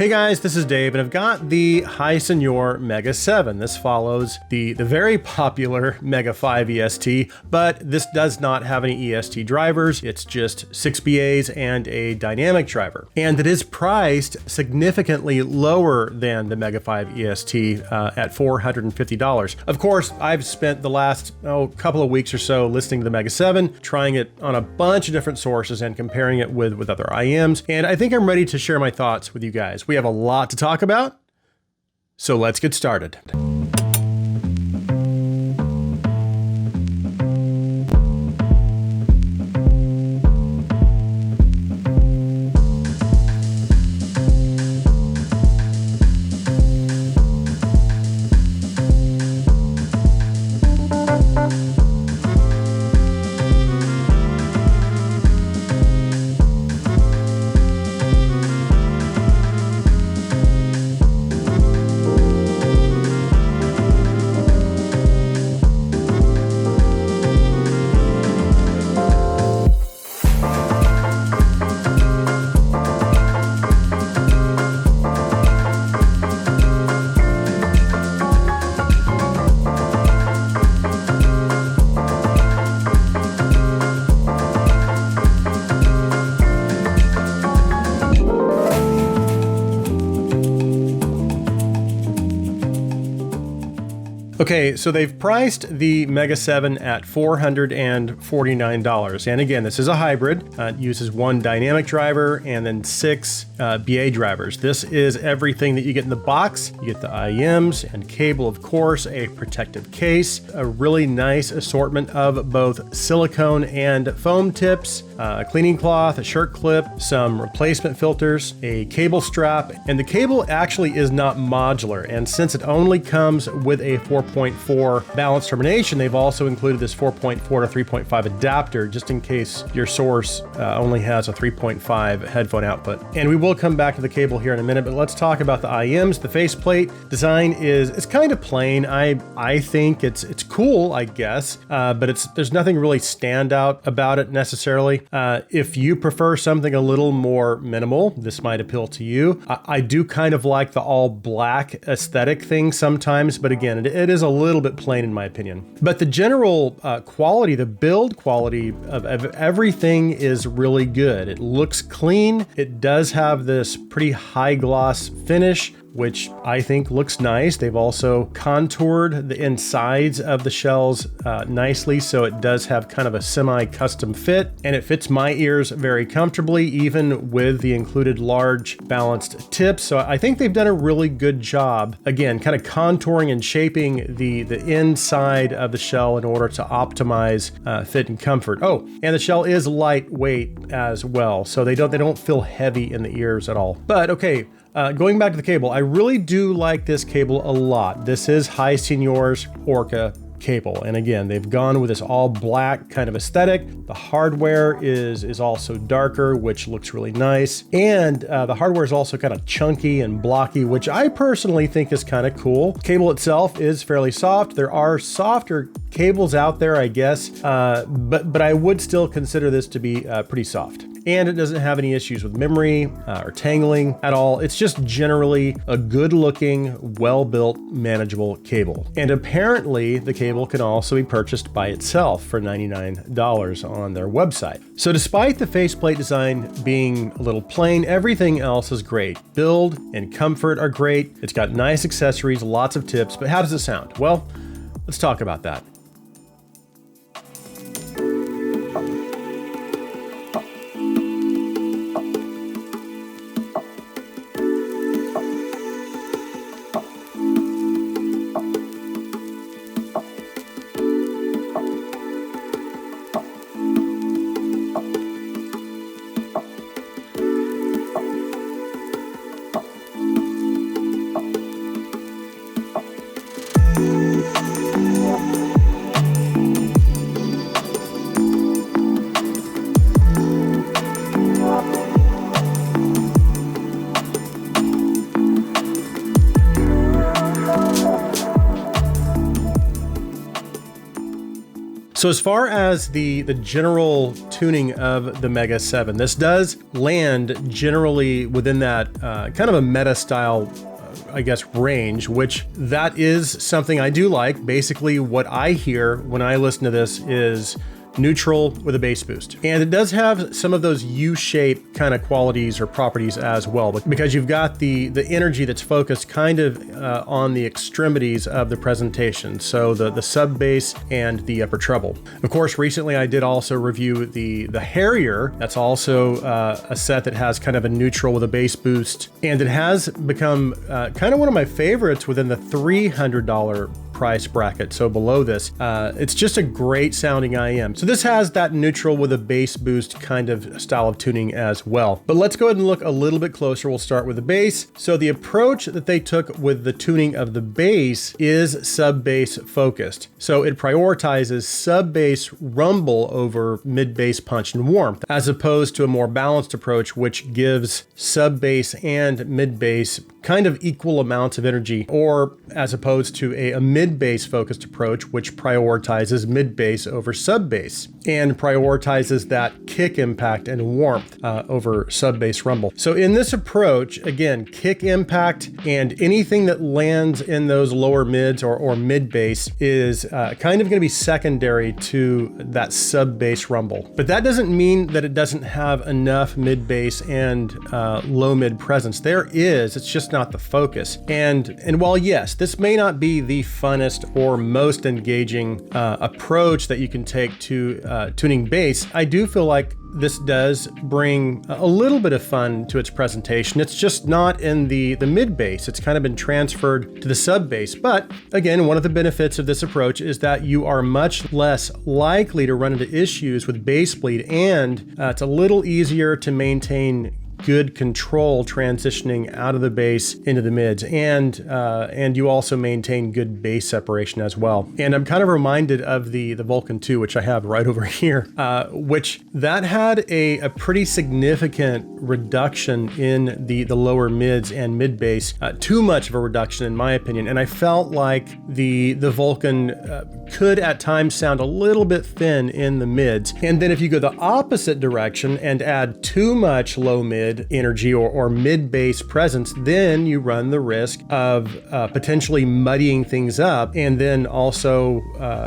Hey guys, this is Dave, and I've got the Hisenior Mega7. This follows the very popular Mega5 EST, but this does not have any EST drivers. It's just 6 BAs and a dynamic driver. And it is priced significantly lower than the Mega5 EST at $450. Of course, I've spent the last couple of weeks or so listening to the Mega7, trying it on a bunch of different sources and comparing it with other IMs, and I think I'm ready to share my thoughts with you guys. We have a lot to talk about, so let's get started. Okay, so they've priced the Mega7 at $449. And again, this is a hybrid. It uses one dynamic driver and then 6 BA drivers. This is everything that you get in the box. You get the IMs and cable, of course, a protective case, a really nice assortment of both silicone and foam tips, a cleaning cloth, a shirt clip, some replacement filters, a cable strap, and the cable actually is not modular. And since it only comes with a 4.4 balance termination, they've also included this 4.4 to 3.5 adapter just in case your source only has a 3.5 headphone output. And we will come back to the cable here in a minute, but let's talk about the IMs. The faceplate design it's kind of plain. I think it's cool, I guess, but there's nothing really standout about it necessarily. If you prefer something a little more minimal, this might appeal to you. I do kind of like the all black aesthetic thing sometimes, but again, it is a little bit plain in my opinion. But the general quality, the build quality of everything is really good. It looks clean. It does have this pretty high gloss finish, which I think looks nice. They've also contoured the insides of the shells nicely, so it does have kind of a semi-custom fit, and it fits my ears very comfortably, even with the included large balanced tips. So I think they've done a really good job, again, kind of contouring and shaping the inside of the shell in order to optimize fit and comfort. Oh, and the shell is lightweight as well, so they don't feel heavy in the ears at all. But okay, going back to the cable, I really do like this cable a lot. This is Hisenior's Orca cable. And again, they've gone with this all black kind of aesthetic. The hardware is also darker, which looks really nice. And the hardware is also kind of chunky and blocky, which I personally think is kind of cool. Cable itself is fairly soft. There are softer cables out there, I guess, but I would still consider this to be pretty soft. And it doesn't have any issues with memory or tangling at all. It's just generally a good looking, well-built, manageable cable. And apparently the cable can also be purchased by itself for $99 on their website. So despite the faceplate design being a little plain, everything else is great. Build and comfort are great. It's got nice accessories, lots of tips, but how does it sound? Well, let's talk about that. So as far as the general tuning of the Mega 7, this does land generally within that kind of a meta style I guess, range, which that is something I do like. Basically, what I hear when I listen to this is neutral with a bass boost. And it does have some of those U-shaped kind of qualities or properties as well, because you've got the energy that's focused kind of on the extremities of the presentation. So the sub bass and the upper treble. Of course, recently I did also review the Harrier. That's also a set that has kind of a neutral with a bass boost. And it has become kind of one of my favorites within the $300 price bracket. So below this, it's just a great sounding IM. So this has that neutral with a bass boost kind of style of tuning as well. But let's go ahead and look a little bit closer. We'll start with the bass. So the approach that they took with the tuning of the bass is sub bass focused. So it prioritizes sub bass rumble over mid bass punch and warmth, as opposed to a more balanced approach, which gives sub bass and mid bass kind of equal amounts of energy, or as opposed to a mid bass focused approach, which prioritizes mid bass over sub bass and prioritizes that kick impact and warmth over sub bass rumble. So in this approach, again, kick impact and anything that lands in those lower mids or mid bass is kind of going to be secondary to that sub bass rumble. But that doesn't mean that it doesn't have enough mid bass and low mid presence. There is, it's just not the focus. And while yes, this may not be the funnest or most engaging approach that you can take to tuning bass, I do feel like this does bring a little bit of fun to its presentation. It's just not in the mid bass. It's kind of been transferred to the sub bass. But again, one of the benefits of this approach is that you are much less likely to run into issues with bass bleed, and it's a little easier to maintain good control transitioning out of the bass into the mids, and you also maintain good bass separation as well. And I'm kind of reminded of the Vulcan 2, which I have right over here, which that had a pretty significant reduction in the lower mids and mid bass, too much of a reduction in my opinion. And I felt like the Vulcan could at times sound a little bit thin in the mids. And then if you go the opposite direction and add too much low mid energy or mid bass presence, then you run the risk of potentially muddying things up, and then also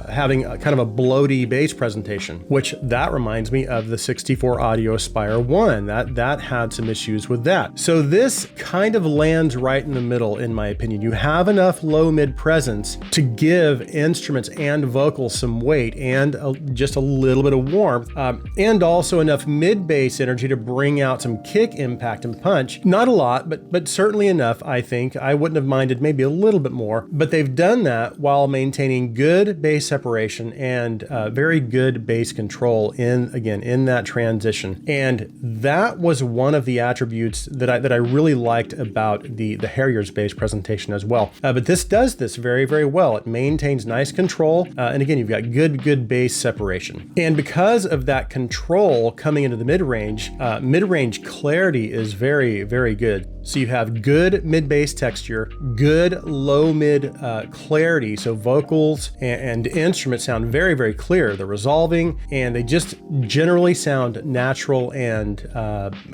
having a kind of a bloaty bass presentation, which that reminds me of the 64 Audio Aspire 1. That had some issues with that. So this kind of lands right in the middle, in my opinion. You have enough low mid presence to give instruments and vocals some weight and just a little bit of warmth, and also enough mid bass energy to bring out some kick impact and punch. Not a lot, but certainly enough, I think. I wouldn't have minded maybe a little bit more, but they've done that while maintaining good bass separation and very good bass control in that transition. And that was one of the attributes that I really liked about the Harrier's bass presentation as well. But this does this very, very well. It maintains nice control, and again, you've got good bass separation. And because of that control coming into the mid-range clarity is very, very good. So you have good mid-bass texture, good low-mid clarity. So vocals and instruments sound very, very clear. They're resolving, and they just generally sound natural and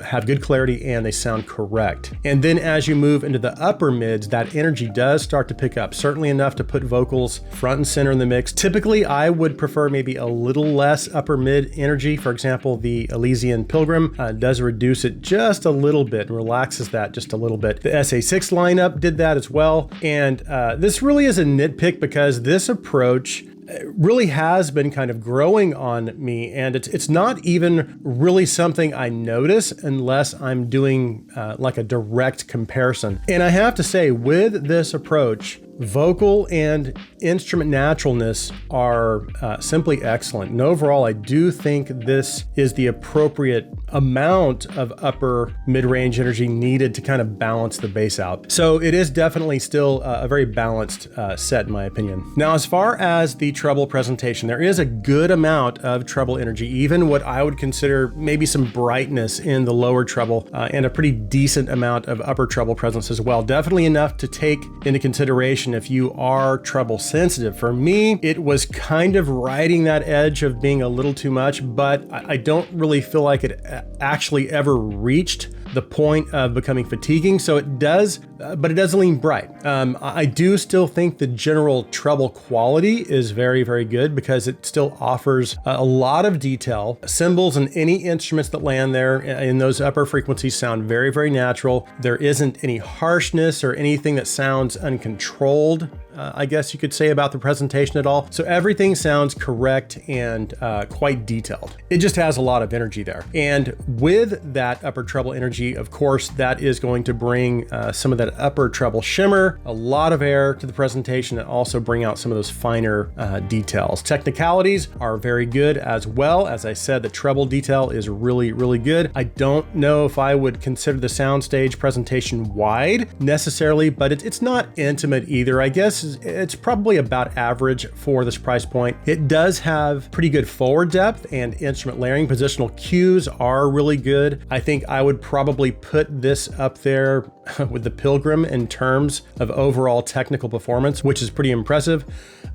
have good clarity, and they sound correct. And then as you move into the upper mids, that energy does start to pick up, certainly enough to put vocals front and center in the mix. Typically, I would prefer maybe a little less upper mid energy. For example, the Elysian Pilgrim does reduce it just a little bit and relaxes that just a little bit. The SA6 lineup did that as well. And this really is a nitpick because this approach really has been kind of growing on me, and it's not even really something I notice unless I'm doing like a direct comparison. And I have to say, with this approach, vocal and instrument naturalness are simply excellent. And overall, I do think this is the appropriate amount of upper mid-range energy needed to kind of balance the bass out. So it is definitely still a very balanced set in my opinion. Now, as far as the treble presentation, there is a good amount of treble energy, even what I would consider maybe some brightness in the lower treble, and a pretty decent amount of upper treble presence as well. Definitely enough to take into consideration presentation if you are treble sensitive. For me, it was kind of riding that edge of being a little too much, but I don't really feel like it actually ever reached the point of becoming fatiguing. So it does, but it does lean bright. I do still think the general treble quality is very, very good because it still offers a lot of detail. Cymbals and any instruments that land there in those upper frequencies sound very, very natural. There isn't any harshness or anything that sounds uncontrolled, I guess you could say, about the presentation at all. So everything sounds correct and quite detailed. It just has a lot of energy there. And with that upper treble energy, of course, that is going to bring some of that upper treble shimmer, a lot of air to the presentation, and also bring out some of those finer details. Technicalities are very good as well. As I said, the treble detail is really, really good. I don't know if I would consider the soundstage presentation wide necessarily, but it's not intimate either. I guess it's probably about average for this price point. It does have pretty good forward depth and instrument layering. Positional cues are really good. I think I would probably put this up there with the Pilgrim in terms of overall technical performance, which is pretty impressive.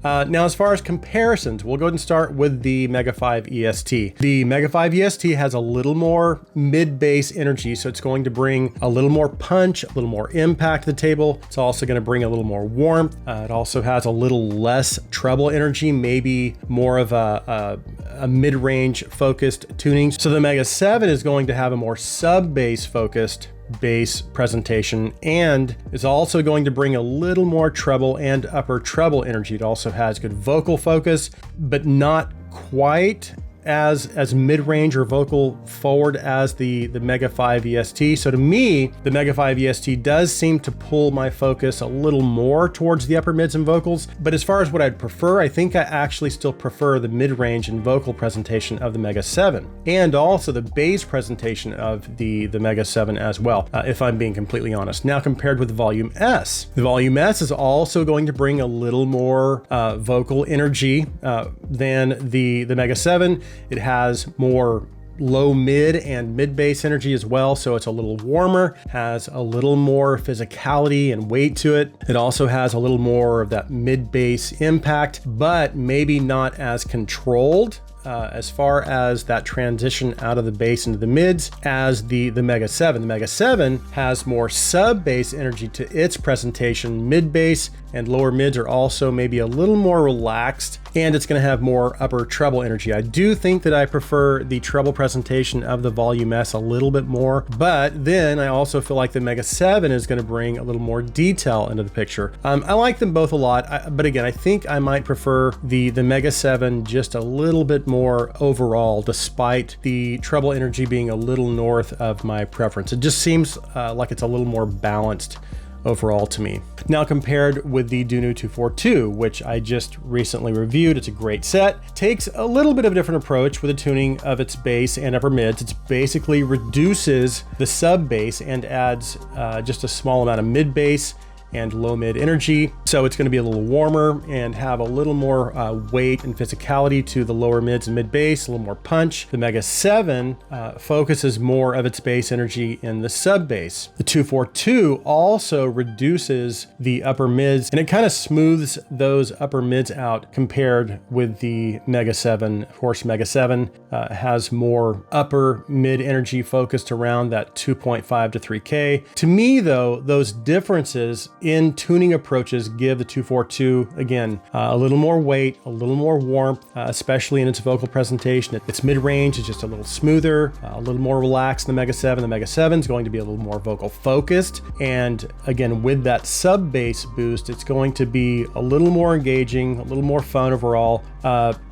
Now, as far as comparisons, we'll go ahead and start with the Mega 5 EST. The Mega 5 EST has a little more mid-bass energy, so it's going to bring a little more punch, a little more impact to the table. It's also going to bring a little more warmth. It also has a little less treble energy, maybe more of a mid-range focused tuning. So the Mega 7 is going to have a more sub-bass focused bass presentation and is also going to bring a little more treble and upper treble energy. It also has good vocal focus, but not quite as mid-range or vocal forward as the Mega 5 EST. So to me, the Mega 5 EST does seem to pull my focus a little more towards the upper mids and vocals. But as far as what I'd prefer, I think I actually still prefer the mid-range and vocal presentation of the Mega 7 and also the bass presentation of the Mega 7 as well, if I'm being completely honest. Now, compared with the Volume S, the Volume S is also going to bring a little more vocal energy than the Mega 7. It has more low mid and mid bass energy as well, so it's a little warmer, has a little more physicality and weight to it. It also has a little more of that mid bass impact, but maybe not as controlled as far as that transition out of the bass into the mids as the Mega 7. The Mega 7 has more sub bass energy to its presentation. Mid bass and lower mids are also maybe a little more relaxed, and it's going to have more upper treble energy. I do think that I prefer the treble presentation of the Volume S a little bit more, but then I also feel like the Mega 7 is going to bring a little more detail into the picture. I like them both a lot, but again, I think I might prefer the Mega 7 just a little bit more overall, despite the treble energy being a little north of my preference. It just seems like it's a little more balanced overall to me. Now, compared with the Dunu 242, which I just recently reviewed, it's a great set. Takes a little bit of a different approach with the tuning of its bass and upper mids. It basically reduces the sub bass and adds just a small amount of mid bass and low mid energy. So it's going to be a little warmer and have a little more weight and physicality to the lower mids and mid bass, a little more punch. The Mega 7 focuses more of its bass energy in the sub bass. The 242 also reduces the upper mids, and it kind of smooths those upper mids out compared with the Mega 7. Of course, Mega 7 has more upper mid energy focused around that 2.5 to 3K. To me, though, those differences in tuning approaches give the 242, again, a little more weight, a little more warmth, especially in its vocal presentation. Its mid-range is just a little smoother, a little more relaxed than the Mega 7. The Mega 7 is going to be a little more vocal focused. And again, with that sub bass boost, it's going to be a little more engaging, a little more fun overall.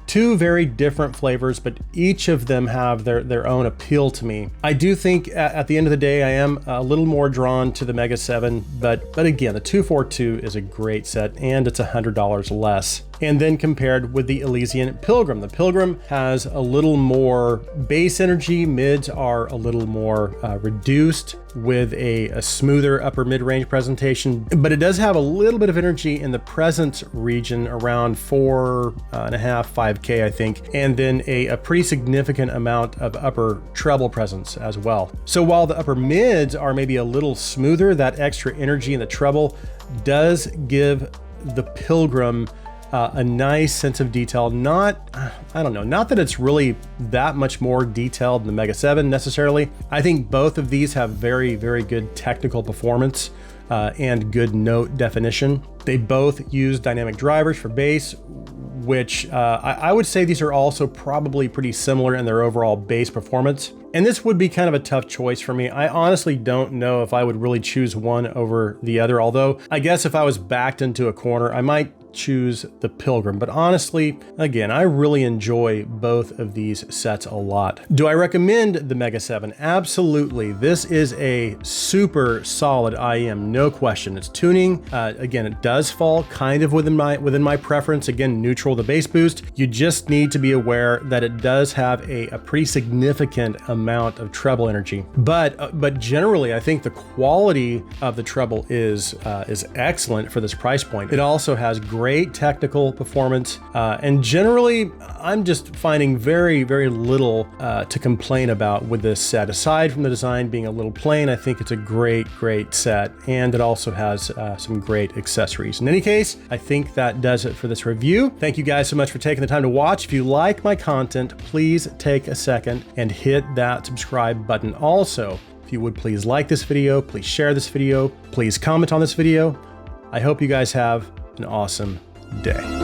Two very different flavors, but each of them have their own appeal to me. I do think at the end of the day, I am a little more drawn to the Mega 7, but again, the 242 is a great set and it's $100 less. And then compared with the Elysian Pilgrim. The Pilgrim has a little more bass energy, mids are a little more reduced with a smoother upper mid-range presentation, but it does have a little bit of energy in the presence region around 4.5, 5K, I think, and then a pretty significant amount of upper treble presence as well. So while the upper mids are maybe a little smoother, that extra energy in the treble does give the Pilgrim a nice sense of detail. Not that it's really that much more detailed than the Mega7 necessarily. I think both of these have very, very good technical performance and good note definition. They both use dynamic drivers for bass, which I would say these are also probably pretty similar in their overall bass performance. And this would be kind of a tough choice for me. I honestly don't know if I would really choose one over the other, although I guess if I was backed into a corner, I might choose the Pilgrim. But honestly, again, I really enjoy both of these sets a lot. Do I recommend the Mega7? Absolutely. This is a super solid IEM, no question. It's tuning. Again, it does fall kind of within my preference. Again, neutral the bass boost. You just need to be aware that it does have a pretty significant amount of treble energy. But generally, I think the quality of the treble is excellent for this price point. It also has great technical performance, and generally I'm just finding very, very little to complain about with this set. Aside from the design being a little plain, I think it's a great set, and it also has some great accessories. In any case, I think that does it for this review. Thank you guys so much for taking the time to watch. If you like my content, please take a second and hit that subscribe button. Also, if you would please like this video, please share this video, please comment on this video. I hope you guys have an awesome day.